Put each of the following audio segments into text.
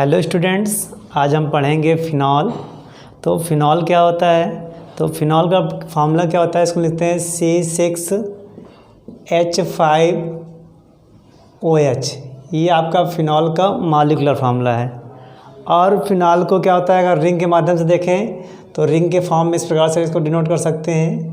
Hello students, आज हम पढ़ेंगे फिनॉल। तो फिनॉल क्या होता है? तो फिनॉल का फार्मूला क्या होता है? इसको लिखते हैं C6H5OH। ये आपका फिनॉल का मॉलिक्यूलर फार्मूला है। और फिनॉल को क्या होता है, अगर रिंग के माध्यम से देखें तो रिंग के फॉर्म में इस प्रकार से इसको डिनोट कर सकते हैं।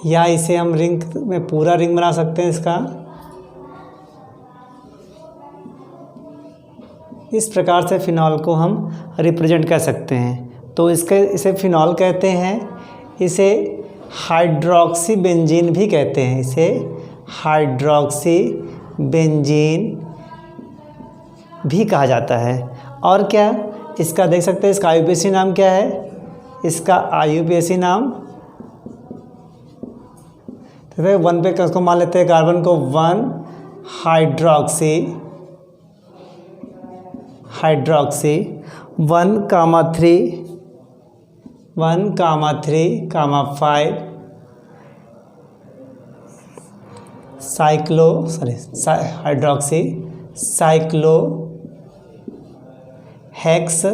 या इसे हम रिंग में पूरा रिंग बना सकते हैं इसका। इस प्रकार से फिनॉल को हम रिप्रेजेंट कर सकते हैं। तो इसे फिनॉल कहते हैं। इसे हाइड्रोक्सी बेंजीन भी कहते हैं। इसे हाइड्रोक्सी बेंजीन भी कहा जाता है। और क्या इसका देख सकते हैं, इसका आईयूपीएसी नाम क्या है? इसका आईयूपीएसी नाम वन पे इसको मान लेते हैं, कार्बन को 1 हाइड्रोक्सी 1,3,5 हाइड्रोक्सी साइक्लोहेक्स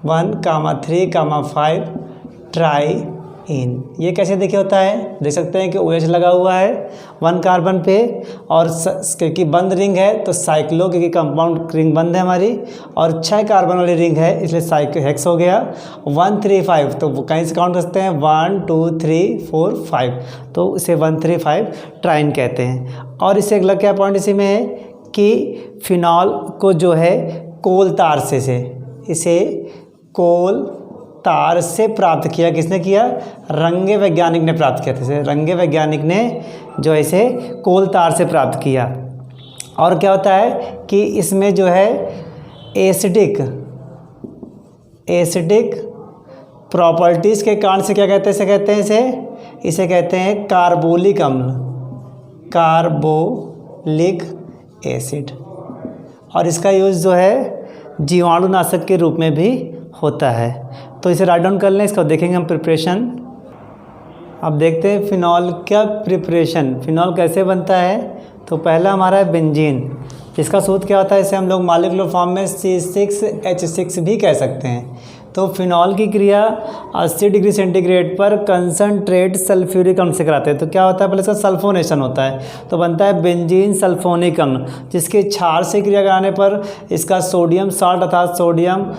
1,3,5 ट्राई इन। ये कैसे देखिए होता है? देख सकते हैं कि OH लगा हुआ है 1 कार्बन पे, और क्योंकि बंद रिंग है तो साइक्लो, क्योंकि कंपाउंड रिंग बंद है हमारी, और 6 कार्बन वाली रिंग है इसलिए साइक्लोहेक्स हो गया। 1 3 5 तो वो कहीं से काउंट करते हैं 1 2 3 4 5, तो इसे 1 3 5 ट्राइन कहते हैं। और इससे अगला क्या पॉइंट इसी में है कि फिनॉल को जो है कोल तार से इसे कोल तार से प्राप्त किया। किसने किया? रंगे वैज्ञानिक ने प्राप्त किया था। इसे रंगे वैज्ञानिक ने जो है इसे कोल तार से प्राप्त किया। और क्या होता है कि इसमें जो है एसिडिक प्रॉपर्टीज़ के कारण से क्या कहते हैं? इसे कहते हैं कार्बोलिक अम्ल, कार्बोलिक एसिड। और इसका यूज़ जो है जीवाणुनाशक के रूप में भी होता है। तो इसे राइट डाउन कर लें, इसको देखेंगे हम प्रिपरेशन। अब देखते हैं फिनॉल का प्रिपरेशन, फिनॉल कैसे बनता है। तो पहला हमारा है बेंजीन, जिसका सूत्र क्या होता है? इसे हम लोग मॉलिक्यूलर फॉर्म में C6H6 भी कह सकते हैं। तो फिनॉल की क्रिया 80 डिग्री सेंटीग्रेड पर कंसनट्रेट सल्फ्यूरिक अम्ल से कराते हैं। तो क्या होता है? पहले इसका सल्फोनेशन होता है, तो बनता है बेंजीन सल्फोनिक अम्ल, जिसके क्षार से क्रिया कराने पर इसका सोडियम साल्ट अर्थात सोडियम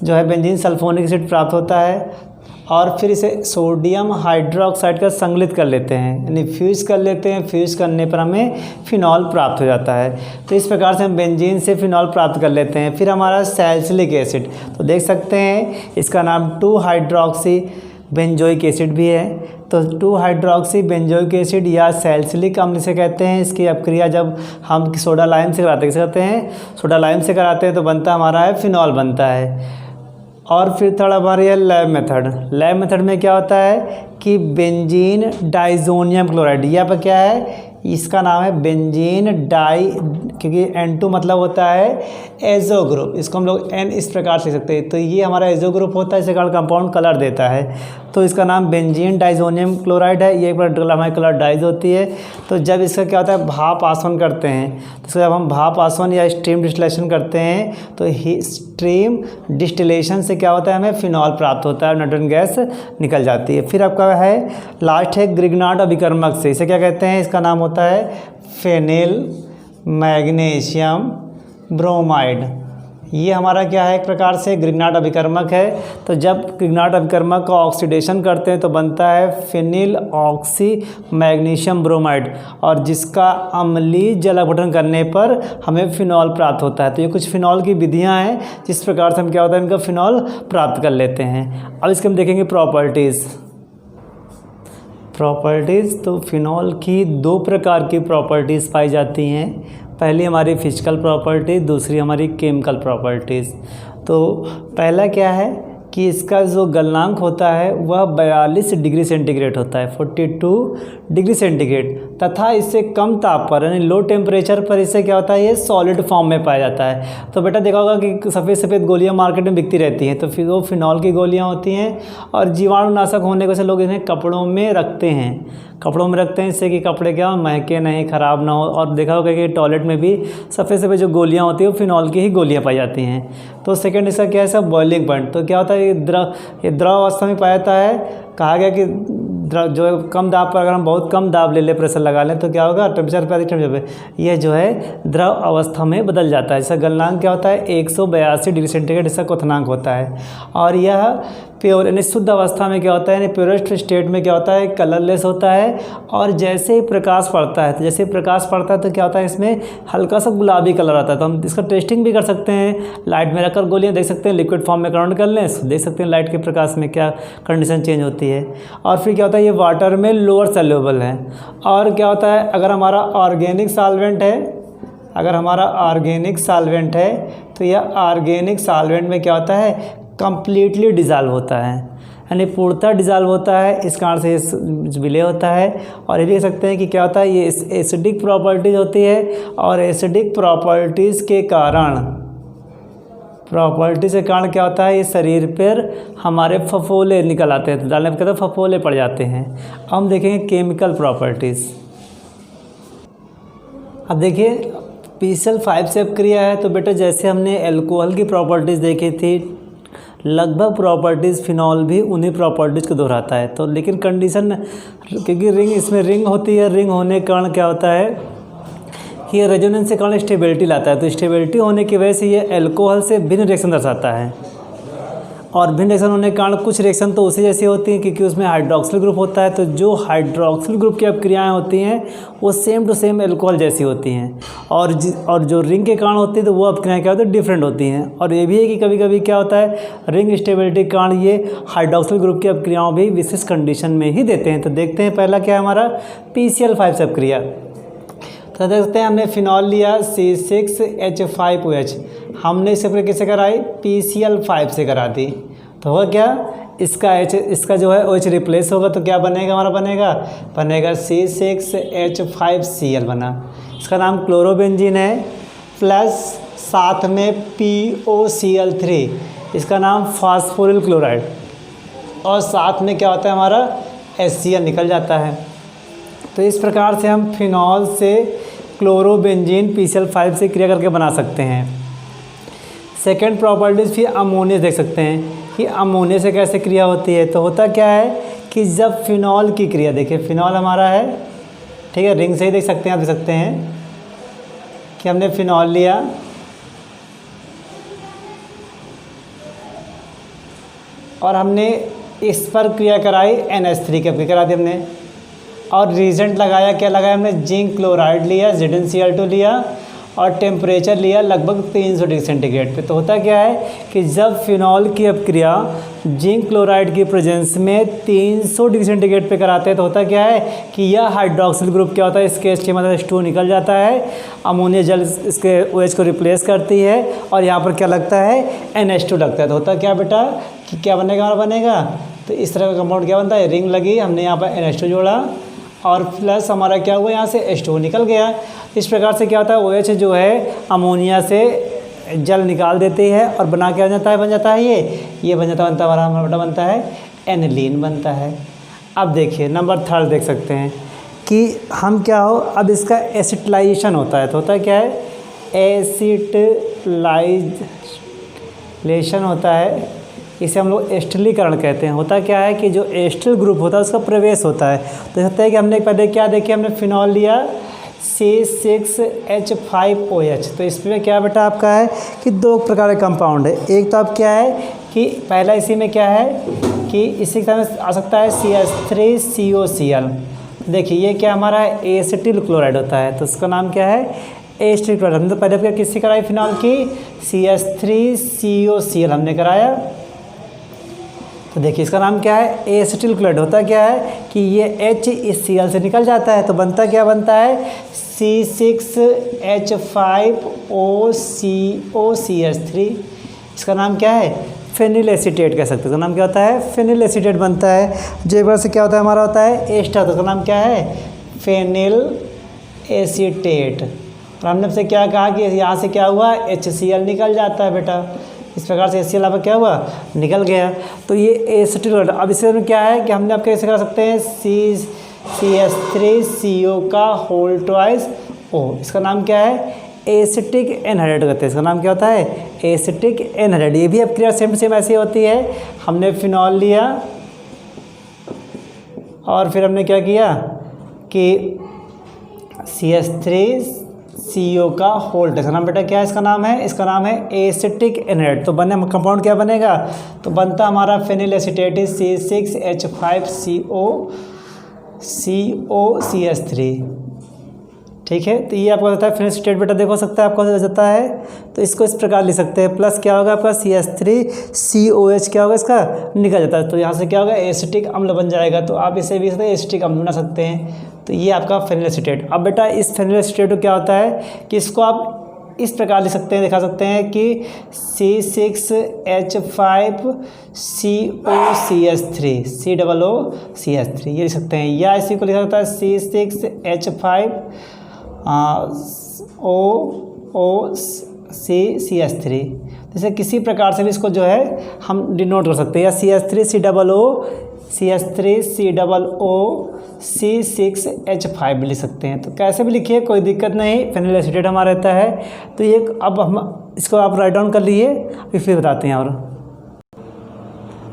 जो है बेंजीन सल्फोनिक एसिड प्राप्त होता है। और फिर इसे सोडियम हाइड्रोक्साइड का संगलित कर लेते हैं, यानी फ्यूज़ कर लेते हैं। फ्यूज़ करने पर हमें फिनॉल प्राप्त हो जाता है। तो इस प्रकार से हम बेंजीन से फिनॉल प्राप्त कर लेते हैं। फिर हमारा सैलिसिलिक एसिड, तो देख सकते हैं इसका नाम 2 हाइड्रोक्सी बेंजोइक एसिड भी है। तो 2 हाइड्रोक्सी बेंजोइक एसिड या सैलिसिलिक अम्ल से कहते हैं। इसकी अपक्रिया जब हम सोडा लाइम से कराते हैं, सोडा लाइम से कराते हैं तो बनता हमारा है फिनॉल बनता है। और फिर थोड़ा हमारी है लैब मेथड में क्या होता है कि बेंजीन डाइजोनियम क्लोराइड, यहाँ पर क्या है? इसका नाम है बेंजीन क्योंकि N2 मतलब होता है एजो ग्रुप, इसको हम लोग N इस प्रकार से लिख सकते हैं। तो ये हमारा एजो ग्रुप होता है, इसे कंपाउंड कलर देता है। तो इसका नाम बेंजीन डाइजोनियम क्लोराइड है। ये पर्टिकुलर हमारी कलर डाइज होती है। तो जब इसका क्या होता है, भाप आसवन करते हैं, तो जब हम भाप आसवन या स्ट्रीम डिस्टिलेशन करते हैं तो स्ट्रीम डिस्टिलेशन से क्या होता है, हमें फिनॉल प्राप्त होता है, नाइट्रोजन गैस निकल जाती है। फिर आपका है लास्ट है ग्रिग्नार्ड अभिकर्मक से, इसे क्या कहते हैं? इसका नाम होता है फेनिल मैग्नीशियम ब्रोमाइड। ये हमारा क्या है? एक प्रकार से ग्रिग्नार्ड अभिकर्मक है। तो जब ग्रिग्नार्ड अभिकर्मक का ऑक्सीडेशन करते हैं तो बनता है फिनिल ऑक्सी मैग्नीशियम ब्रोमाइड, और जिसका अम्लीय जल अपघटन करने पर हमें फिनॉल प्राप्त होता है। तो ये कुछ फिनॉल की विधियां हैं जिस प्रकार से हम क्या होता है इनका फिनॉल प्राप्त कर लेते हैं। अब इसके हम देखेंगे प्रॉपर्टीज़। तो फिनॉल की 2 प्रकार की प्रॉपर्टीज़ पाई जाती हैं। पहली हमारी फिजिकल प्रॉपर्टी, दूसरी हमारी केमिकल प्रॉपर्टीज़। तो पहला क्या है कि इसका जो गलनांक होता है वह 42 डिग्री सेंटीग्रेड होता है, 42 डिग्री सेंटीग्रेड। तथा इससे कम ताप पर यानी लो टेम्परेचर पर इससे क्या होता है, ये सॉलिड फॉर्म में पाया जाता है। तो बेटा देखा होगा कि सफ़ेद सफ़ेद गोलियां मार्केट में बिकती रहती हैं, तो फिर वो फिनॉल की गोलियां होती हैं और जीवाणुनाशक होने की वजह से लोग इन्हें कपड़ों में रखते हैं, कपड़ों में रखते हैं इससे कि कपड़े क्या महके नहीं, ख़राब ना हो। और देखा होगा कि टॉयलेट में भी सफ़ेद सफ़ेद जो गोलियाँ होती हैं वो फिनॉल की ही गोलियाँ पाई जाती हैं। तो सेकंड इसका क्या है, सब बॉइलिंग पॉइंट। तो क्या होता है, ये द्रव अवस्था में पाया जाता है। कहा गया कि जो है कम दाब पर अगर हम बहुत कम दाब ले लें, प्रेशर लगा लें, तो क्या होगा, टेम्परेचर पर अधिक टेम्परेचर पर यह जो है द्रव अवस्था में बदल जाता है। इसका गलनांक क्या होता है, 182 डिग्री सेंटीग्रेड इसका क्वथनांक होता है। और यह प्योर यानी शुद्ध अवस्था में क्या होता है, यानी प्योरेस्ट स्टेट में क्या होता है, कलरलेस होता है। और जैसे ही प्रकाश पड़ता है, तो जैसे ही प्रकाश पड़ता है तो क्या होता है, इसमें हल्का सा गुलाबी कलर आता है। तो हम इसका टेस्टिंग भी कर सकते हैं, लाइट में रखकर गोलियां देख सकते हैं, लिक्विड फॉर्म में कन्वर्ट कर लें, देख सकते हैं लाइट के प्रकाश में क्या कंडीशन चेंज होती है। और फिर क्या होता है, ये वाटर में लोअर सॉल्युबल है। और क्या होता है, अगर हमारा ऑर्गेनिक सॉल्वेंट है, अगर हमारा ऑर्गेनिक सॉल्वेंट है तो यह ऑर्गेनिक सॉल्वेंट में क्या होता है, कंप्लीटली डिज़ाल्व होता है, यानी पूर्णतः डिज़ाल्व होता है। इस कारण से ये विलय होता है। और ये भी कह सकते हैं कि क्या होता है, ये एसिडिक प्रॉपर्टीज़ होती है और एसिडिक प्रॉपर्टीज़ के कारण क्या होता है, ये शरीर पर हमारे फफोले निकल आते हैं, तो डालने पर कहते हैं फफोले पड़ जाते हैं। अब हम देखेंगे केमिकल प्रॉपर्टीज़। अब देखिए PCl5 से अपक्रिया है, तो बेटा जैसे हमने एल्कोहल की प्रॉपर्टीज़ देखी थी, लगभग प्रॉपर्टीज़ फिनॉल भी उन्हीं प्रॉपर्टीज़ को दोहराता है। तो लेकिन कंडीशन, क्योंकि रिंग इसमें रिंग होती है, रिंग होने के कारण क्या होता है कि ये रेजोनेंस के कारण स्टेबिलिटी लाता है। तो स्टेबिलिटी होने की वजह से ये एल्कोहल से भिन्न रिएक्शन दर्शाता है। और भिन्न रिएक्शन होने के कारण कुछ रिएक्शन तो उसी जैसी होती हैं क्योंकि उसमें हाइड्रोक्सिल ग्रुप होता है। तो जो हाइड्रोक्सिल ग्रुप की अपक्रियाएँ होती हैं वो सेम टू सेम एल्कोहल जैसी होती हैं। और जो रिंग के कारण होती है तो वो अपक्रियाएँ क्या होती है, डिफरेंट होती हैं। और ये भी है कि कभी कभी क्या होता है, रिंग स्टेबिलिटी के कारण ये हाइड्रोक्सिल ग्रुप की अपक्रियाओं भी विशेष कंडीशन में ही देते हैं। तो देखते हैं पहला क्या है हमारा, PCl5 से अपक्रिया। तो देखते हैं, हमने फिनॉल लिया C6H5OH, हमने इसे अपने किससे कराई, PCl5 से करा दी। तो होगा क्या, इसका जो है OH रिप्लेस होगा तो क्या बनेगा, हमारा बनेगा C6H5Cl बना। इसका नाम क्लोरोबेंजीन है, प्लस साथ में POCl3, इसका नाम फास्फोरिल क्लोराइड, और साथ में क्या होता है हमारा HCl निकल जाता है। तो इस प्रकार से हम फिनॉल से क्लोरोबेंजीन PCl5 से क्रिया करके बना सकते हैं। सेकेंड प्रॉपर्टीज़ फिर अमोनिया देख सकते हैं कि अमोनिया से कैसे क्रिया होती है। तो होता क्या है कि जब फिनॉल की क्रिया, देखिए फिनॉल हमारा है, ठीक है, रिंग से ही देख सकते हैं, आप देख सकते हैं कि हमने फिनॉल लिया और हमने इस पर क्रिया कराई, NH3 की अपक्रिया करा दी हमने, और रीजेंट लगाया, क्या लगाया हमने, जिंक क्लोराइड लिया, ZnCl2 लिया, और टेम्परेचर लिया लगभग 300 डिग्री सेंटीग्रेड पे। तो होता क्या है कि जब फिनॉल की अपक्रिया जिंक क्लोराइड की प्रेजेंस में 300 डिग्री सेंटीग्रेड पे कराते हैं तो होता क्या है कि यह हाइड्रोक्सिल ग्रुप क्या होता है, इसके H की मदद से H2 निकल जाता है, अमोनिया जल इसके OH को रिप्लेस करती है और यहाँ पर क्या लगता है, NH2 लगता है। तो होता क्या बेटा कि क्या बनेगा, हमारा बनेगा, तो इस तरह का कंपाउंड क्या बनता है, रिंग लगी, हमने यहाँ पर NH2 जोड़ा और प्लस हमारा क्या हुआ, यहाँ से H2 निकल गया। इस प्रकार से क्या होता है, OH जो है अमोनिया से जल निकाल देती है और बना के बन जाता है ये बनता है हमारा बेटा बनता है एनिलीन बनता है। अब देखिए नंबर थर्ड देख सकते हैं कि हम क्या हो, अब इसका एसिटिलाइजेशन होता है। तो होता है क्या है, एसिटिलाइजेशन होता है, इसे हम लोग एस्टिलीकरण कहते हैं। होता क्या है कि जो एस्टिल ग्रुप होता है उसका प्रवेश होता है। तो होता है कि हमने पहले क्या देखिए, हमने फिनॉल लिया C6H5OH। तो इसमें क्या बेटा आपका है कि दो प्रकार के कंपाउंड है। एक तो आप क्या है कि पहला इसी में क्या है कि इसी के साथ आ सकता है CH3COCl। देखिए ये क्या हमारा है, एसिटिल क्लोराइड होता है, तो उसका नाम क्या है, एसिटिल क्लोराइड। हमने तो पहले क्या किससे कराई फिनॉल की, CH3COCl हमने कराया। तो देखिए इसका नाम क्या है, एसिटिल क्लोराइड। होता क्या है कि ये H इस Cl से निकल जाता है तो बनता क्या बनता है, C6H5OCOCH3। इसका नाम क्या है, फेनिल एसीटेट कह सकते हैं। तो नाम क्या होता है, फेनिल एसीटेट बनता है। जो एक बार से क्या होता है हमारा होता है एस्टर, तो उसका नाम क्या है, फेनिल एसीटेट। और हमने आपसे क्या कहा कि यहाँ से क्या हुआ, HCl निकल जाता है बेटा। इस प्रकार से HCl आपका क्या हुआ, निकल गया। तो ये एसिटिल। अब इससे में क्या है कि हमने आप कैसे कर सकते हैं, CH3CO का होल ट्वाइस O। इसका नाम क्या है, एसिटिक एनहाइड्रेट कहते हैं। इसका नाम क्या होता है, एसिटिक एनहाइड्रेट। ये भी अब क्रिया सेम सेम ऐसी होती है। हमने फिनॉल लिया और फिर हमने क्या किया कि CH3CO का होल्ट। इसका नाम बेटा क्या है, इसका नाम है, इसका नाम है एसिटिक एनहाइड्रेट। तो बने कंपाउंड क्या बनेगा, तो बनता हमारा फेनिल एसीटेट C6H5COCH3। ठीक है, तो ये आपको होता है फेनिल एसीटेट बेटा। देखो सकता है आपको जाता है, तो इसको इस प्रकार लिख सकते हैं। प्लस क्या होगा आपका CH3COH क्या होगा, इसका निकल जाता है। तो यहाँ से क्या होगा, एसिटिक अम्ल बन जाएगा। तो आप इसे भी एसिटिक अम्ल बना सकते हैं। तो ये आपका फेनिल एसीटेट। अब बेटा इस फेनिल एसीटेट को क्या होता है कि इसको आप इस प्रकार लिख सकते हैं, दिखा सकते हैं कि C6H5COCH3 COOCH3 ये लिख सकते हैं। या इसी को लिखा जाता है C6H5OOCCH3। जैसे किसी प्रकार से भी इसको जो है हम डिनोट कर सकते हैं। या CH3COOC6H5 भी लिख सकते हैं। तो कैसे भी लिखिए, कोई दिक्कत नहीं, फेनिल एसीटेट हमारा रहता है। तो ये अब हम इसको आप राइट डाउन कर लिए, फिर बताते हैं। और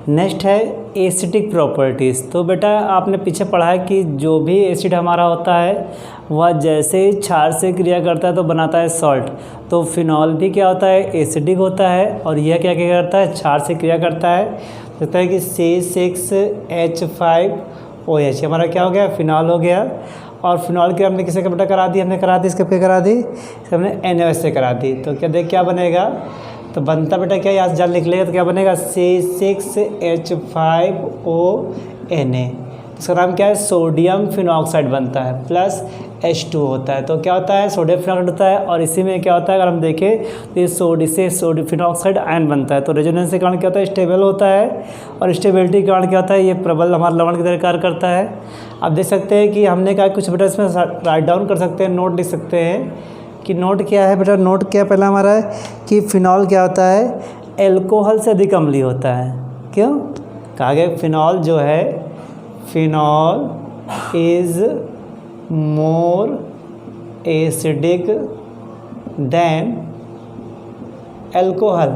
नेक्स्ट है एसिडिक प्रॉपर्टीज़। तो बेटा आपने पीछे पढ़ा है कि जो भी एसिड हमारा होता है वह जैसे ही क्षार से क्रिया करता है तो बनाता है सॉल्ट। तो फिनॉल भी क्या होता है, एसिडिक होता है। और यह क्या क्या करता है, क्षार से क्रिया करता है। लगता है कि C6H5OH हमारा क्या हो गया, फिनॉल हो गया। और फिनॉल की हमने किसे बेटा करा दी, हमने करा दी इसके पे करा दी, हमने NaOH से करा दी। तो क्या देख क्या बनेगा, तो बनता बेटा क्या, यहाँ से जल निकलेगा तो क्या बनेगा C6H5ONa। इसका नाम क्या है, सोडियम फिनॉक्साइड बनता है, प्लस H2 होता है। तो क्या होता है, सोडियम फिनॉक्साइड होता है। और इसी में क्या होता है, अगर हम देखें तो ये सोडियम फिनॉक्साइड आयन बनता है। तो रेजोनेंस के कारण क्या होता है, स्टेबल होता है। और स्टेबिलिटी के कारण क्या होता है, ये प्रबल हमारा लवण की तरह कार्य करता है। आप देख सकते हैं कि हमने कहा कुछ बेटा इसमें राइट डाउन कर सकते हैं, नोट लिख सकते हैं कि नोट क्या है बेटा। नोट क्या पहला हमारा है कि फिनॉल क्या होता है, एल्कोहल से अधिक अम्लीय होता है। क्यों कहा गया, फिनॉल जो है, phenol is more acidic then alcohol.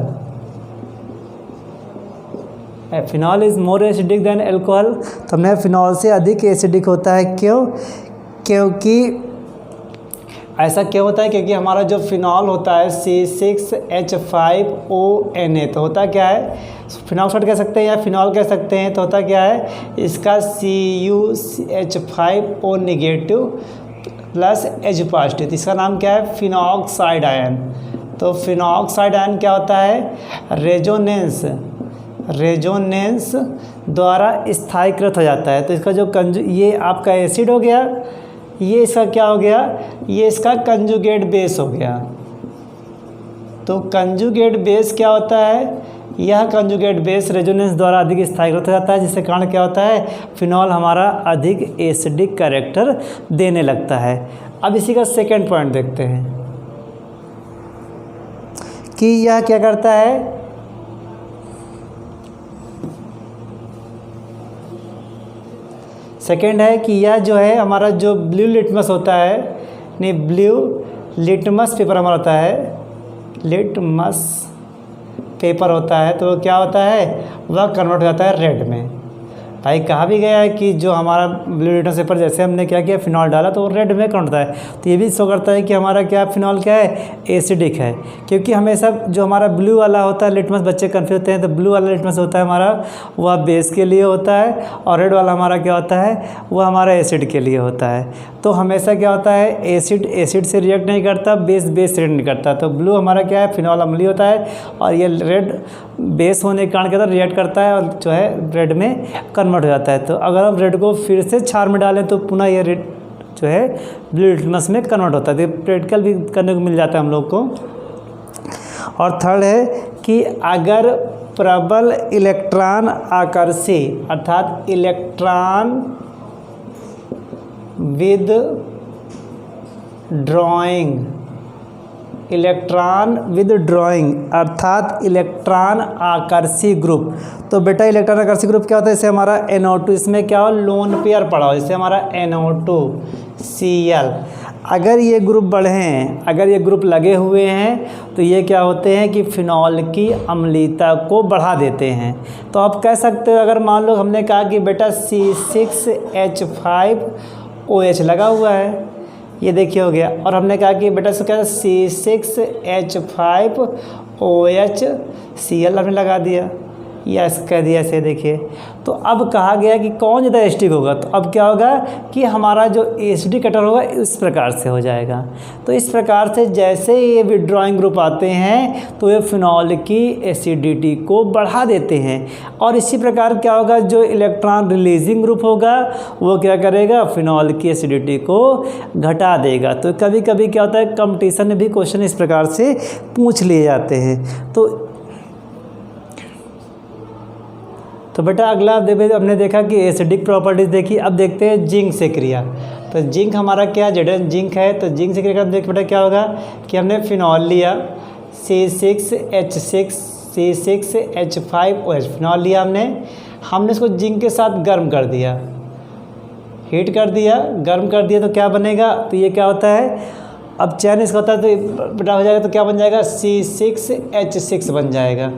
Phenol is more acidic then alcohol. तो हमने फिनॉल से अधिक एसिडिक होता है। क्यों, क्योंकि ऐसा क्यों होता है, क्योंकि हमारा जो फिनॉल होता है C6H5ONa, तो होता क्या है, फिनॉक्साइड कह सकते हैं या फिनॉल कह सकते हैं। तो होता क्या है, इसका CuH5O negative plus H positive. तो इसका नाम क्या है, फिनॉक्साइड आयन। तो फिनॉक्साइड आयन क्या होता है, रेजोनेंस द्वारा स्थायीकृत हो जाता है। तो इसका जो ये आपका एसिड हो गया, ये इसका क्या हो गया, ये इसका कंजुगेट बेस हो गया। तो कंजुगेट बेस क्या होता है, यह कंजुगेट बेस रेजोनेंस द्वारा अधिक स्थायीकृत हो जाता है, जिससे कारण क्या होता है, फिनॉल हमारा अधिक एसिडिक कैरेक्टर देने लगता है। अब इसी का सेकेंड पॉइंट देखते हैं कि यह क्या करता है, सेकेंड है कि यह जो है हमारा जो ब्लू लिटमस होता है, नहीं ब्लू लिटमस पेपर हमारा होता है, लिटमस पेपर होता है, तो क्या होता है, वह कन्वर्ट हो जाता है रेड में। भाई कहा भी गया है कि जो हमारा ब्लू लिटमस पेपर, जैसे हमने क्या किया, फिनॉल डाला तो वो रेड में कन्वर्ट होता है। तो ये भी शो करता है कि हमारा क्या फिनॉल क्या है, एसिडिक है। क्योंकि हमेशा जो हमारा ब्लू वाला होता है लिटमस, बच्चे कन्फ्यूज होते हैं, तो ब्लू वाला लिटमस होता है हमारा, वह बेस के लिए होता है। और रेड वाला हमारा क्या होता है, वह हमारा एसिड के लिए होता है। तो हमेशा क्या होता है, एसिड से रिएक्ट नहीं करता, बेस से रिएक्ट नहीं करता। तो ब्लू हमारा क्या है, फिनॉल अम्लीय होता है। और ये रेड बेस होने के कारण क्या होता है, रिएक्ट करता है और जो है रेड में कन्वर्ट हो जाता है। तो अगर हम रेड को फिर से क्षार में डालें तो पुनः ये रेड जो है ब्लू लिटमस में कन्वर्ट होता है। तो प्रैक्टिकल भी करने को मिल जाता है हम लोग को। और थर्ड है कि अगर प्रबल इलेक्ट्रॉन आकर्षी, अर्थात electron with drawing, electron with drawing अर्थात इलेक्ट्रॉन आकर्षी ग्रुप। तो बेटा इलेक्ट्रॉन आकर्षी ग्रुप क्या होता है, जैसे हमारा NO2, इसमें क्या हो लोन पेयर पड़ा हो, जैसे हमारा NO2Cl। अगर ये ग्रुप बढ़े हैं, अगर ये ग्रुप लगे हुए हैं तो ये क्या होते हैं कि फिनॉल की अम्लीयता को बढ़ा देते हैं। तो आप कह सकते हो, अगर मान लो हमने कहा कि बेटा C6H5OH लगा हुआ है, ये देखिए हो गया, और हमने कहा कि बेटा इसको क्या C6H5OHCl हमने लगा दिया, या कह दिया ऐसे देखिए। तो अब कहा गया कि कौन ज़्यादा एसिडिक होगा, तो अब क्या होगा कि हमारा जो एसिडिक कटर होगा इस प्रकार से हो जाएगा। तो इस प्रकार से जैसे ये विड्रॉइंग ग्रुप आते हैं तो ये फिनॉल की एसिडिटी को बढ़ा देते हैं, और इसी प्रकार क्या होगा, जो इलेक्ट्रॉन रिलीजिंग ग्रुप होगा वो क्या करेगा, फिनॉल की एसिडिटी को घटा देगा। तो कभी कभी क्या होता है, कंपटीशन में भी क्वेश्चन इस प्रकार से पूछ लिए जाते हैं। तो बेटा अगला हमने देखा कि एसिडिक प्रॉपर्टीज़ देखी। अब देखते हैं जिंक से क्रिया। तो जिंक हमारा क्या जेड जिंक है, तो जिंक से क्रिया देख बेटा क्या होगा कि हमने फिनॉल लिया C6H5OH फिनॉल लिया हमने इसको जिंक के साथ गर्म कर दिया, हीट कर दिया, गर्म कर दिया, तो क्या बनेगा, तो ये क्या होता है, अब चैन इसका होता है तो बेटा हो जाएगा, तो क्या बन जाएगा C6H6 बन जाएगा।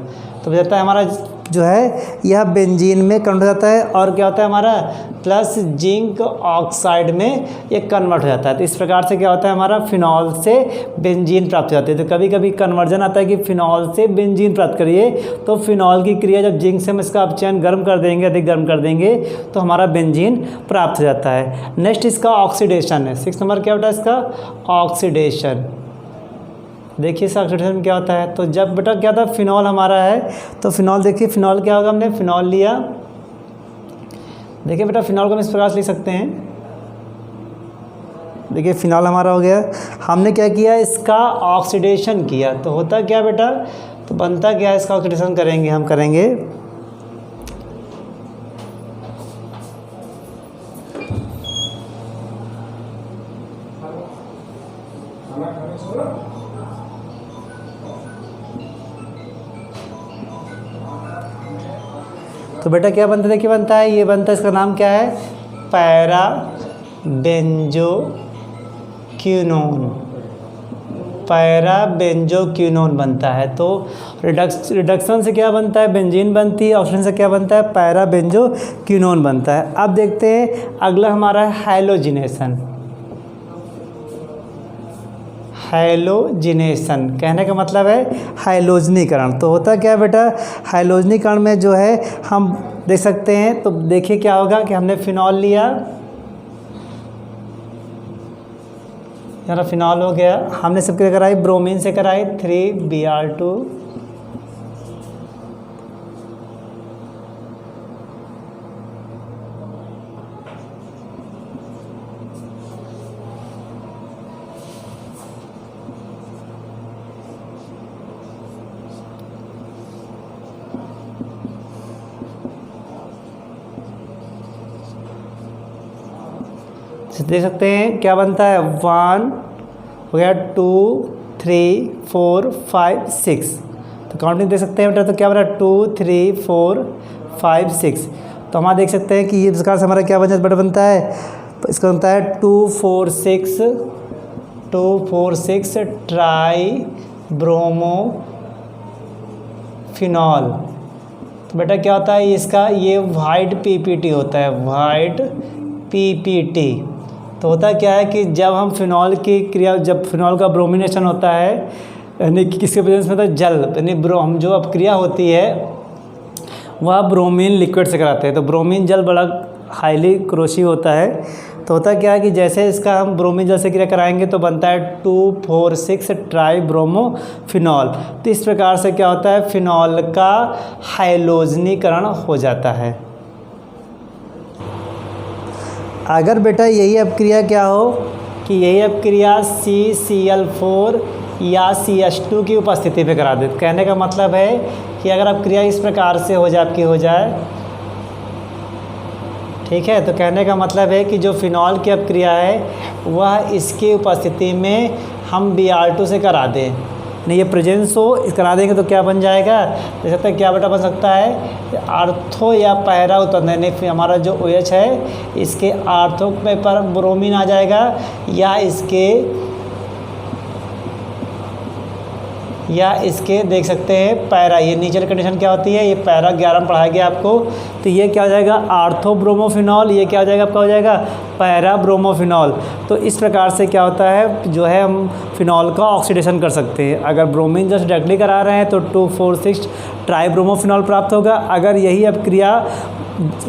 तो बताता है हमारा जो है यह बेंजीन में कन्वर्ट हो जाता है, और क्या होता है हमारा प्लस जिंक ऑक्साइड में ये कन्वर्ट हो जाता है। तो इस प्रकार से क्या होता है, हमारा फिनॉल से बेंजीन प्राप्त हो जाती है। तो कभी कभी कन्वर्जन आता है कि फिनॉल से बेंजीन प्राप्त करिए, तो फिनॉल की क्रिया जब जिंक से हम इसका अपचयन गर्म कर देंगे, अधिक गर्म कर देंगे, तो हमारा बेंजीन प्राप्त हो जाता है। नेक्स्ट इसका ऑक्सीडेशन है, 6 नंबर क्या होता है इसका ऑक्सीडेशन। देखिए इस ऑक्सीडेशन में क्या होता है, तो जब बेटा क्या था फिनॉल हमारा है, तो फिनॉल देखिए फिनॉल क्या होगा, हमने फिनॉल लिया, देखिए बेटा फिनॉल को हम इस प्रकार से लिख सकते हैं, देखिए फिनॉल हमारा हो गया, हमने क्या किया इसका ऑक्सीडेशन किया, तो होता क्या बेटा, तो बनता क्या है, इसका ऑक्सीडेशन करेंगे हम करेंगे तो बेटा क्या बनता है, देखिए बनता है, ये बनता है, इसका नाम क्या है, पैरा बेंजोक्विनोन, पैरा बेंजोक्विनोन बनता है। तो रिडक्शन से क्या बनता है, बेंजीन बनती है, ऑक्सीडेशन से क्या बनता है, पैरा बेंजोक्विनोन बनता है। अब देखते हैं अगला हमारा है हैलोजिनेशन। हैलोजिनेशन कहने का मतलब है हैलोजनीकरण। तो होता क्या है बेटा, हैलोजनीकरण में जो है हम देख सकते हैं, तो देखिए क्या होगा कि हमने फिनॉल लिया, यार फिनॉल हो गया, हमने सबके कराई ब्रोमीन से कराई 3Br2, देख सकते हैं क्या बनता है, 1 हो गया, 2 3 4 5 6, तो काउंटिंग देख सकते हैं बेटा, तो क्या बना 2 3 4 5 6, तो हम देख सकते हैं कि ये प्रकार से हमारा क्या बन बेटा बनता है, इसका बनता है 2 4 6 ट्राई ब्रोमो फिनॉल। तो बेटा क्या होता है इसका, ये वाइट PPT होता है, वाइट PPT। तो होता क्या है कि जब हम फिनॉल की क्रिया, जब फिनॉल का ब्रोमिनेशन होता है, यानी कि किसके प्रेजेंस में, तो जल यानी हम जो अब क्रिया होती है वह ब्रोमीन लिक्विड से कराते हैं। तो ब्रोमीन जल बड़ा हाईली क्रोसिव होता है। तो होता क्या है कि जैसे इसका हम ब्रोमीन जल से क्रिया कराएंगे तो बनता है 2 4 6 ट्राई ब्रोमो फिनॉल। तो इस प्रकार से क्या होता है, फिनॉल का हैलोजनीकरण हो जाता है। अगर बेटा यही अपक्रिया क्या हो कि यही अपक्रिया CCl4 या CH2 की उपस्थिति पे करा दे, कहने का मतलब है कि अगर अपक्रिया इस प्रकार से हो जाए, आपकी हो जाए ठीक है, तो कहने का मतलब है कि जो फिनॉल की अपक्रिया है वह इसकी उपस्थिति में हम Br2 से करा दें, नहीं ये प्रेजेंस हो इस करा देंगे तो क्या बन जाएगा, देख सकते हैं क्या बेटा बन सकता है, आर्थो या पैरा उत्पन्न, यानी फिर हमारा जो OH है इसके आर्थो में पर ब्रोमीन आ जाएगा, या इसके देख सकते हैं पैरा, ये नीचे कंडीशन क्या होती है, ये पैरा 11 में पढ़ाया गया आपको, तो ये क्या हो जाएगा आर्थो ब्रोमोफिनॉल, ये क्या हो जाएगा आपका हो जाएगा पैरा ब्रोमोफिनॉल। तो इस प्रकार से क्या होता है जो है हम फिनॉल का ऑक्सीडेशन कर सकते हैं। अगर ब्रोमीन जस्ट डायरेक्टली करा रहे हैं तो 2,4,6 ट्राईब्रोमोफिनॉल प्राप्त होगा। अगर यही अपक्रिया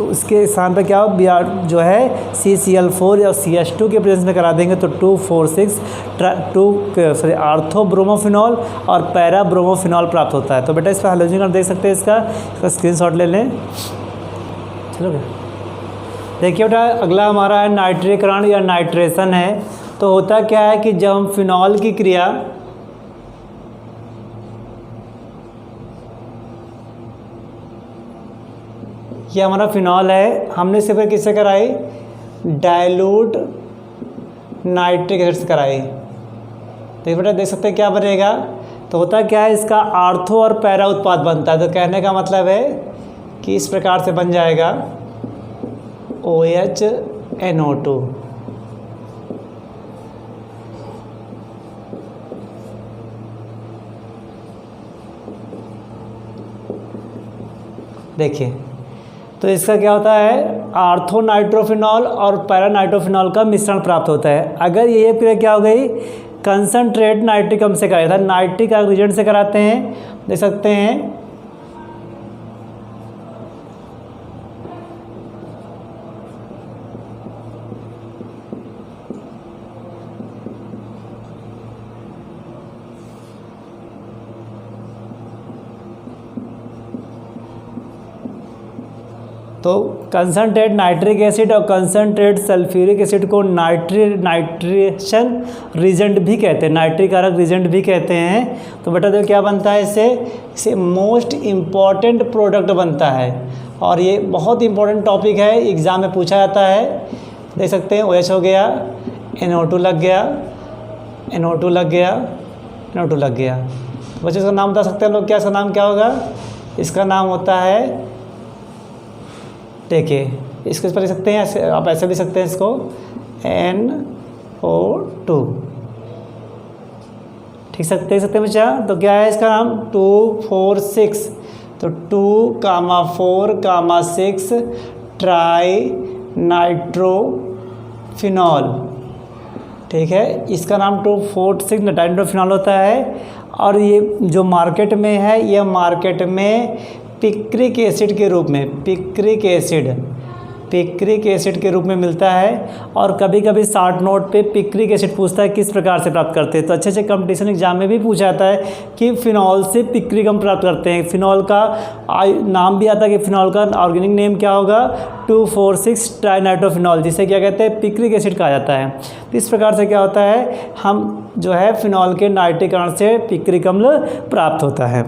उसके स्थान पर क्या हो Br जो है CCl4 या CH2 के प्रेजेंस में करा देंगे तो 2,4,6 आर्थो ब्रोमोफिनॉल और पैरा ब्रोमोफिनॉल प्राप्त होता है। तो बेटा इसका हैलोजन आप देख सकते हैं, इसका स्क्रीनशॉट ले लें। चलो देखिए बेटा अगला हमारा है नाइट्रीकरण या नाइट्रेशन है। तो होता क्या है कि जब हम फिनॉल की क्रिया ये हमारा फिनॉल है, हमने सिर्फ किससे कराई, डाइल्यूट नाइट्रिक एसिड से कराई। देखिए बेटा देख सकते हैं क्या बनेगा, तो होता क्या है इसका आर्थो और पैरा उत्पाद बनता है। तो कहने का मतलब है कि इस प्रकार से बन जाएगा OHNO2। देखिए तो इसका क्या होता है आर्थो नाइट्रोफिनॉल और पैरा नाइट्रोफिनॉल का मिश्रण प्राप्त होता है। अगर ये क्रिया क्या हो गई कंसनट्रेट नाइट्रिकम से कराया था, नाइट्रिक एजेंट से कराते हैं, देख सकते हैं तो कंसनट्रेट नाइट्रिक एसिड और कंसनट्रेट सल्फ्यूरिक एसिड को नाइट्रेशन रिजेंट भी कहते हैं, नाइट्रिक कारक रिजेंट भी कहते हैं। तो बेटा देखो क्या बनता है इससे मोस्ट इम्पॉर्टेंट प्रोडक्ट बनता है और ये बहुत इंपॉर्टेंट टॉपिक है, एग्ज़ाम में पूछा जाता है। देख सकते हैं OH हो गया, NO2 लग गया, NO2 लग गया, NO2 लग गया। बच्चे इसका नाम बता सकते हैं लोग, क्या इसका नाम क्या होगा, इसका नाम होता है, देखिए इसको इस पर लिख सकते हैं, ऐसे आप ऐसे लिख सकते हैं इसको NO2, ठीक सकते हैं बच्चा। तो क्या है इसका नाम 2,4,6, तो 2,4,6 ट्राई नाइट्रोफिनॉल, ठीक है, इसका नाम 2,4,6 नाइट्रोफिनॉल होता है। और ये जो मार्केट में है, ये मार्केट में पिक्रिक एसिड के रूप में, पिक्रिक एसिड के रूप में मिलता है। और कभी कभी 60 नोट पे पिक्रिक एसिड पूछता है किस प्रकार से प्राप्त करते हैं। तो अच्छे कंपटीशन एग्जाम में भी पूछा जाता है कि फिनॉल से पिक्रिक हम प्राप्त करते हैं। फिनॉल का नाम भी आता है कि फिनॉल का ऑर्गेनिक नेम क्या होगा 2,4,6 ट्राईनाइट्रोफिनॉल, जिसे क्या कहते हैं पिक्रिक एसिड कहा जाता है। तो इस प्रकार से क्या होता है हम जो है फिनॉल के नाइट्रीकरण से पिक्रिक अम्ल प्राप्त होता है।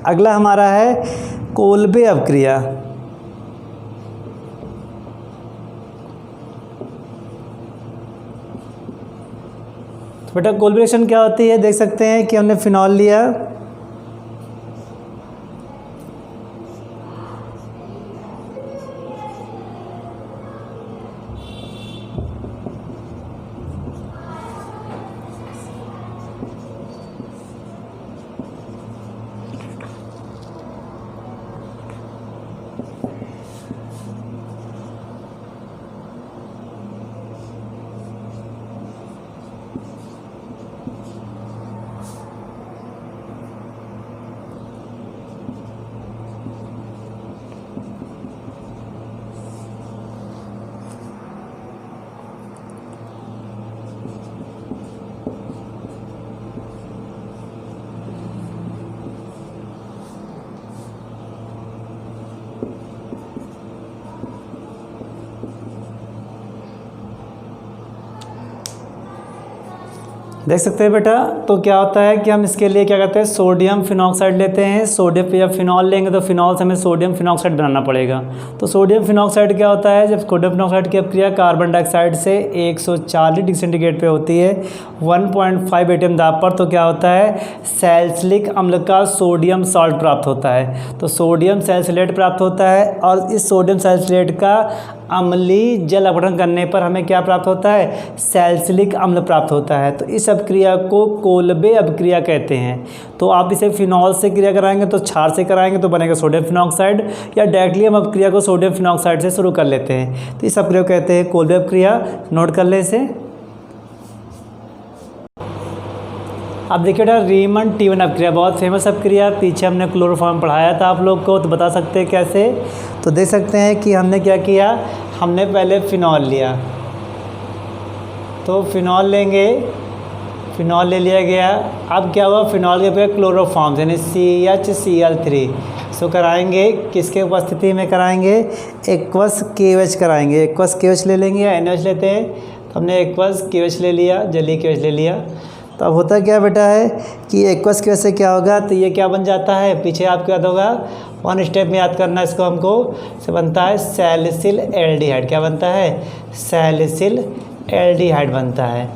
अगला हमारा है कोल्बे अपक्रिया। तो बेटा कोल्बे रिएक्शन क्या होती है, देख सकते हैं कि हमने फिनॉल लिया, देख सकते हैं बेटा। तो क्या होता है कि हम इसके लिए क्या करते हैं, सोडियम फिनॉक्साइड लेते हैं। सोडियम पे जब फिनॉल लेंगे तो फिनॉल से हमें सोडियम फिनॉक्साइड बनाना पड़ेगा। तो सोडियम फिनॉक्साइड क्या होता है, जब सोडियम फिनॉक्साइड की अपक्रिया कार्बन डाइऑक्साइड से 140 डिग्री सेंटीग्रेड पे होती है 1.5 एटम दाब पर, तो क्या होता है, सैलिसिलिक अम्ल का सोडियम सॉल्ट प्राप्त होता है। तो सोडियम सैलिसिलेट प्राप्त होता है और इस सोडियम सैलिसिलेट का अम्लीय जल अपघटन करने पर हमें क्या प्राप्त होता है, सैलिसिलिक अम्ल प्राप्त होता है। तो इस अपक्रिया को कोल्बे अपक्रिया कहते हैं। तो आप इसे फिनॉल से क्रिया कराएंगे तो क्षार से कराएंगे तो बनेगा सोडियम फिनॉक्साइड, या डायरेक्टली हम अपक्रिया को सोडियम फिनॉक्साइड से शुरू कर लेते हैं। तो इस अपक्रिया को कहते हैं कोल्बे अपक्रिया। नोट कर ले इसे। अब देखिए बेटा, रीमन टी1 अपक्रिया बहुत फेमस अपक्रिया, पीछे हमने क्लोरोफॉर्म पढ़ाया था आप लोग को, तो बता सकते हैं कैसे। तो देख सकते हैं कि हमने क्या किया, हमने पहले फिनॉल लिया, तो फिनॉल लेंगे, फिनॉल ले लिया गया। अब क्या हुआ, फिनॉल के ऊपर क्लोरोफॉर्म्स यानी CHCl3 सो कराएंगे, किसके उपस्थिति में कराएंगे, एक्वस KOH कराएंगे। एक्वस KOH ले लेंगे या NH लेते हैं, तो हमने एक्वस KOH ले लिया, जलीय KOH ले लिया। तो अब होता क्या बेटा है कि एक्वस KOH से क्या होगा, तो ये क्या बन जाता है, पीछे आपको याद होगा, वन स्टेप में याद करना इसको हमको, से बनता है सैलिसिल एल्डिहाइड। क्या बनता है, सैलिसिल एल्डिहाइड बनता है।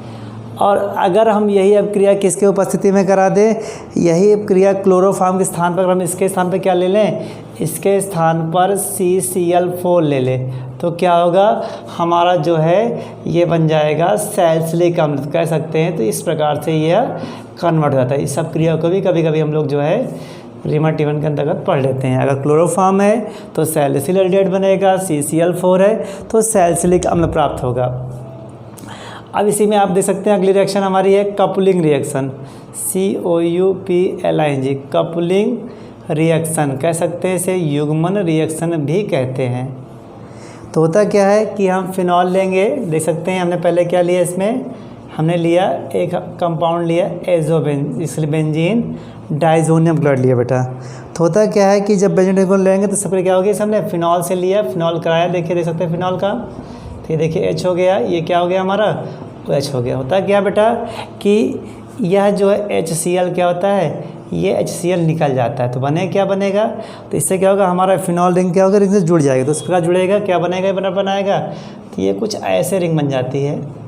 और अगर हम यही अपक्रिया किसके उपस्थिति में करा दें, यही अपक्रिया क्लोरोफॉर्म के स्थान पर, हम इसके स्थान पर क्या ले लें, इसके स्थान पर CCl4 ले लें, तो क्या होगा, हमारा जो है ये बन जाएगा सैलिसिलिक अम्ल कह सकते हैं। तो इस प्रकार से यह कन्वर्ट हो जाता है। इस अपक्रिया को भी कभी कभी हम लोग जो है रीमन टी1 के अंतर्गत पढ़ लेते हैं। अगर क्लोरोफॉर्म है तो सैलिसिल एल्डिहाइड बनेगा, CCl4 है तो सैलिसिलिक अम्ल प्राप्त होगा। अब इसी में आप देख सकते हैं अगली रिएक्शन हमारी है coupling reaction, COUPLING, coupling reaction कह सकते हैं, इसे युग्मन रिएक्शन भी कहते हैं। तो होता क्या है कि हम फिनॉल लेंगे, देख सकते हैं हमने पहले क्या लिया, इसमें हमने लिया एक कंपाउंड लिया बेंजीन डाइजोनियम क्लोराइड लिया बेटा। तो होता क्या है कि जब बेंजीन को लेंगे तो सबसे क्या हो गया, हमने फिनॉल से लिया, फिनॉल कराया, देखिए देख सकते हैं फिनॉल का, तो ये देखिए H हो गया, ये क्या हो गया हमारा, तो H हो गया। होता क्या बेटा कि यह जो है HCl क्या होता है, ये HCl निकल जाता है, तो बने क्या बनेगा, तो इससे क्या होगा, हमारा फिनॉल रिंग क्या होगा, रिंग से जुड़ जाएगा। तो इस प्रकार जुड़ेगा, क्या बनेगा, बनाएगा, तो ये कुछ ऐसे रिंग बन जाती है।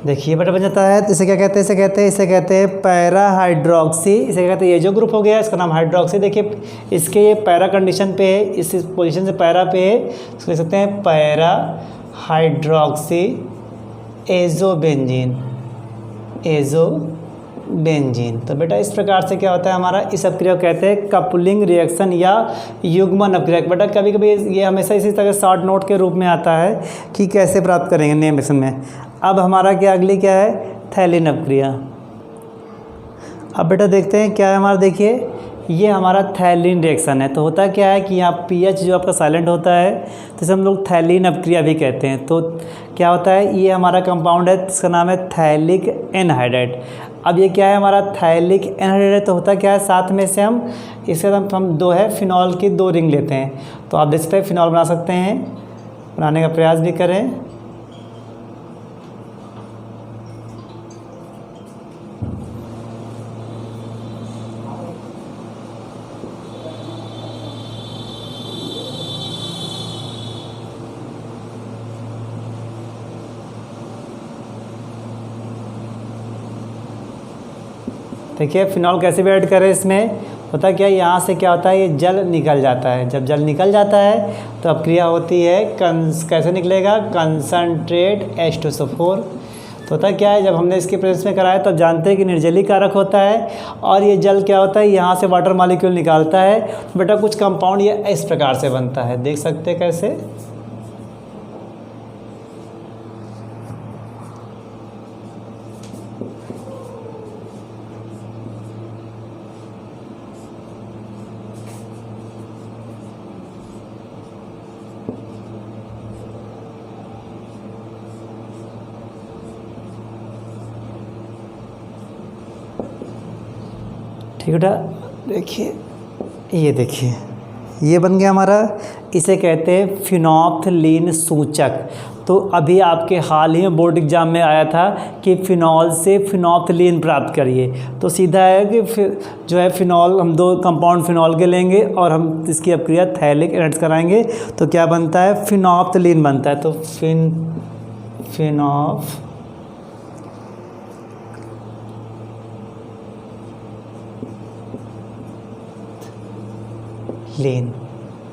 देखिए बेटा बन जाता है। तो इसे क्या कहते हैं, इसे कहते हैं पैरा हाइड्रोक्सी। इसे क्या कहते हैं, ये जो ग्रुप हो गया इसका नाम हाइड्रोक्सी। देखिए इसके ये पैरा कंडीशन पे है, इस पोजीशन से पैरा पे है, इसको कह सकते हैं पैरा हाइड्रोक्सी एजोबेंजीन, एजोबेंजीन। तो बेटा इस प्रकार से क्या होता है हमारा, इस अपक्रिया को कहते हैं कपलिंग रिएक्शन या युग्मन अपक्रिया। बेटा कभी कभी ये हमेशा इसी तरह शॉर्ट नोट के रूप में आता है कि कैसे प्राप्त करेंगे नेम रिएक्शन में। अब हमारा क्या अगली क्या है, थैलिन अपक्रिया। अब बेटा देखते हैं क्या है हमारा, देखिए ये हमारा थैलिन रिएक्शन है। तो होता क्या है कि यहाँ pH जो आपका साइलेंट होता है तो इसे हम लोग थैलिन अपक्रिया भी कहते हैं। तो क्या होता है, ये हमारा कंपाउंड है, इसका नाम है थैलिक एनहाइड्राइड। अब ये क्या है हमारा, थैलिक एनहाइड्राइड। तो होता क्या है, साथ में से हम इसके साथ हम दो है फिनॉल की 2 रिंग लेते हैं। तो आप देख सकते हैं फिनॉल बना सकते हैं, बनाने का प्रयास भी करें। देखिए फिनॉल कैसे भी ऐड करें, इसमें होता क्या है, यहाँ से क्या होता है, ये जल निकल जाता है। जब जल निकल जाता है तो अपक्रिया होती है कैसे निकलेगा, कंसनट्रेट H2SO4। तो होता क्या है, जब हमने इसके प्रेजेंस में कराया तब जानते हैं कि निर्जली कारक होता है और ये जल क्या होता है, यहाँ से वाटर मॉलिक्यूल निकालता है। तो बेटा कुछ कंपाउंड ये इस प्रकार से बनता है, देख सकते हैं कैसे। ठीक है बेटा, देखिए ये देखिए ये बन गया हमारा, इसे कहते हैं फिनोल्फ्थलीन सूचक। तो अभी आपके हाल ही में बोर्ड एग्जाम में आया था कि फिनॉल से फिनोल्फ्थलीन प्राप्त करिए, तो सीधा है कि फिर जो है फिनॉल, हम 2 कंपाउंड फिनॉल के लेंगे और हम इसकी अपक्रिया थैलिक एसिड कराएंगे, तो क्या बनता है, फिनोल्फ्थलीन बनता है। तो फिनोल्फ्थलीन,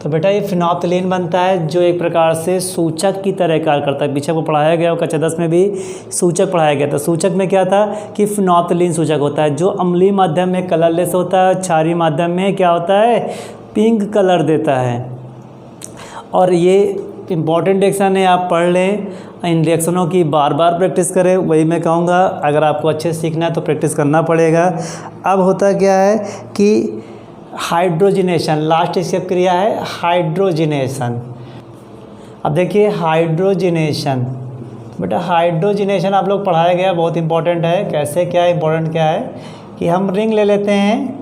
तो बेटा ये फिनोल्फ्थलीन बनता है, जो एक प्रकार से सूचक की तरह कार्य करता है। पीछे को पढ़ाया गया और कक्षा 10 में भी सूचक पढ़ाया गया था। सूचक में क्या था कि फिनोल्फ्थलीन सूचक होता है, जो अम्लीय माध्यम में कलरलेस होता है, क्षारीय माध्यम में क्या होता है, पिंक कलर देता है। और ये इम्पॉर्टेंट रिएक्शन है, आप पढ़ लें, इन रिएक्शनों की बार बार प्रैक्टिस करें, वही मैं कहूँगा। अगर आपको अच्छे से सीखना है तो प्रैक्टिस करना पड़ेगा। अब होता क्या है कि हाइड्रोजिनेशन, लास्ट स्टेप क्रिया है हाइड्रोजिनेशन। अब देखिए हाइड्रोजिनेशन, बेटा हाइड्रोजिनेशन आप लोग पढ़ाया गया, बहुत इंपॉर्टेंट है। कैसे, क्या इंपॉर्टेंट क्या है कि हम रिंग ले लेते हैं,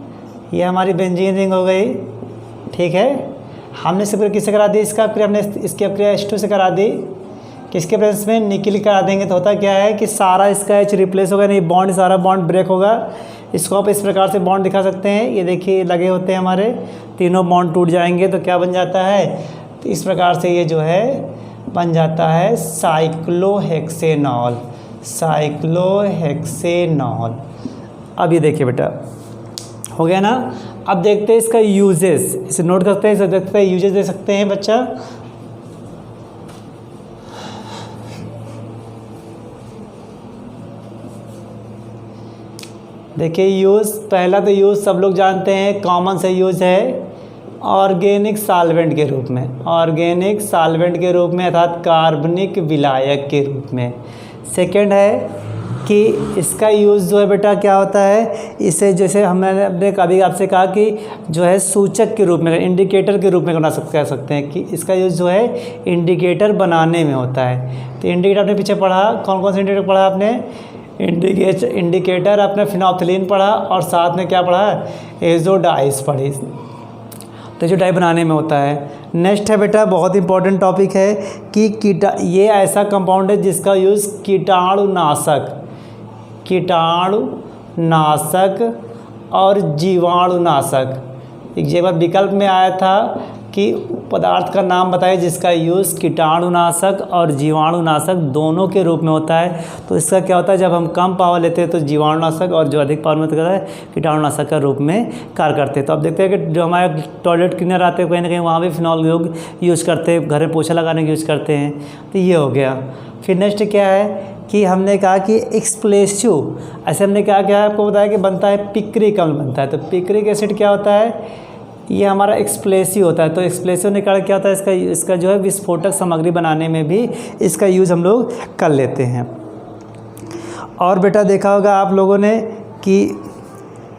ये हमारी बेंजीन रिंग हो गई, ठीक है। हमने इससे किससे करा दी, इसका अपक्रिया हमने इसकी अपक्रिया H2 से करा दी, किसके प्रेजेंस में, निकल करा देंगे। तो होता क्या है कि सारा इसका H रिप्लेस होगा, नहीं बॉन्ड, सारा बॉन्ड ब्रेक होगा। इसको आप इस प्रकार से बॉन्ड दिखा सकते हैं, ये देखिए लगे होते हैं हमारे, तीनों बॉन्ड टूट जाएंगे तो क्या बन जाता है, तो इस प्रकार से ये जो है बन जाता है साइक्लोहेक्सेनॉल, साइक्लोहेक्सेनॉल। अब ये देखिए बेटा हो गया ना। अब देखते हैं इसका यूजेस, इसे नोट करते हैं, इसे देखते हैं यूजेस दे सकते हैं बच्चा। देखिए यूज़, पहला तो यूज़ सब लोग जानते हैं, कॉमन से यूज़ है ऑर्गेनिक सॉल्वेंट के रूप में, ऑर्गेनिक सॉल्वेंट के रूप में अर्थात कार्बनिक विलायक के रूप में। सेकंड है कि इसका यूज़ जो है बेटा क्या होता है, इसे जैसे हमने कभी आपसे कहा कि जो है सूचक के रूप में, इंडिकेटर के रूप में कह सकते हैं कि इसका यूज़ जो है इंडिकेटर बनाने में होता है। तो इंडिकेटर आपने पीछे पढ़ा, कौन कौन से इंडिकेटर पढ़ा आपने, इंडिकेटर आपने फिनोल्फ्थलीन पढ़ा और साथ में क्या पढ़ा, एजोडाइस पढ़ी, तो जो डाई बनाने में होता है। नेक्स्ट है बेटा बहुत इंपॉर्टेंट टॉपिक है कि ये ऐसा कंपाउंड है जिसका यूज़ कीटाणुनाशक और जीवाणुनाशक, एक बार विकल्प में आया था कि पदार्थ का नाम बताइए जिसका यूज़ कीटाणुनाशक और जीवाणुनाशक दोनों के रूप में होता है। तो इसका क्या होता है, जब हम कम पावर लेते हैं तो जीवाणुनाशक, और जो अधिक पावर में होता है कीटाणुनाशक का रूप में कार्य करते हैं। तो अब देखते हैं कि जो हमारे टॉयलेट क्लीनर आते हैं कहीं ना कहीं वहाँ भी फिनॉल लोग यूज़ करते हैं, घर में पोछा लगाने के यूज़ करते हैं। तो ये हो गया। फिर नेक्स्ट क्या है कि हमने कहा कि एक्सप्लेसिव, ऐसे हमने क्या आपको बताया कि बनता है पिक्रिक अम्ल बनता है। तो पिक्रिक एसिड क्या होता है, ये हमारा एक्सप्लेसिव होता है। तो एक्सप्लेसिव निकाल क्या होता है, इसका जो है विस्फोटक सामग्री बनाने में भी इसका यूज़ हम लोग कर लेते हैं। और बेटा देखा होगा आप लोगों ने कि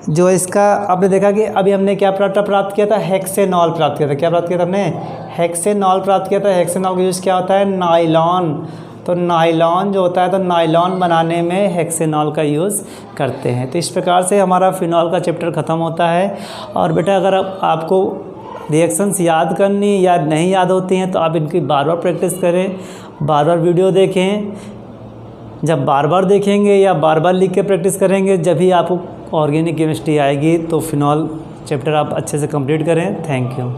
जो इसका आपने देखा कि अभी हमने क्या प्राप्त किया था, हेक्सेनॉल प्राप्त किया था। क्या प्राप्त किया था हमने, हेक्सेनॉल प्राप्त किया था। हेक्सेनॉल का यूज़ क्या होता है, नायलॉन। तो नायलॉन जो होता है, तो नायलॉन बनाने में हेक्सेनॉल का यूज़ करते हैं। तो इस प्रकार से हमारा फिनॉल का चैप्टर ख़त्म होता है। और बेटा अगर आपको रिएक्शंस याद करनी या नहीं याद होती हैं तो आप इनकी बार बार प्रैक्टिस करें, बार बार वीडियो देखें। जब बार बार देखेंगे या बार बार लिख के प्रैक्टिस करेंगे, जब भी आपको ऑर्गेनिक केमिस्ट्री आएगी। तो फिनॉल चैप्टर आप अच्छे से कंप्लीट करें। Thank you.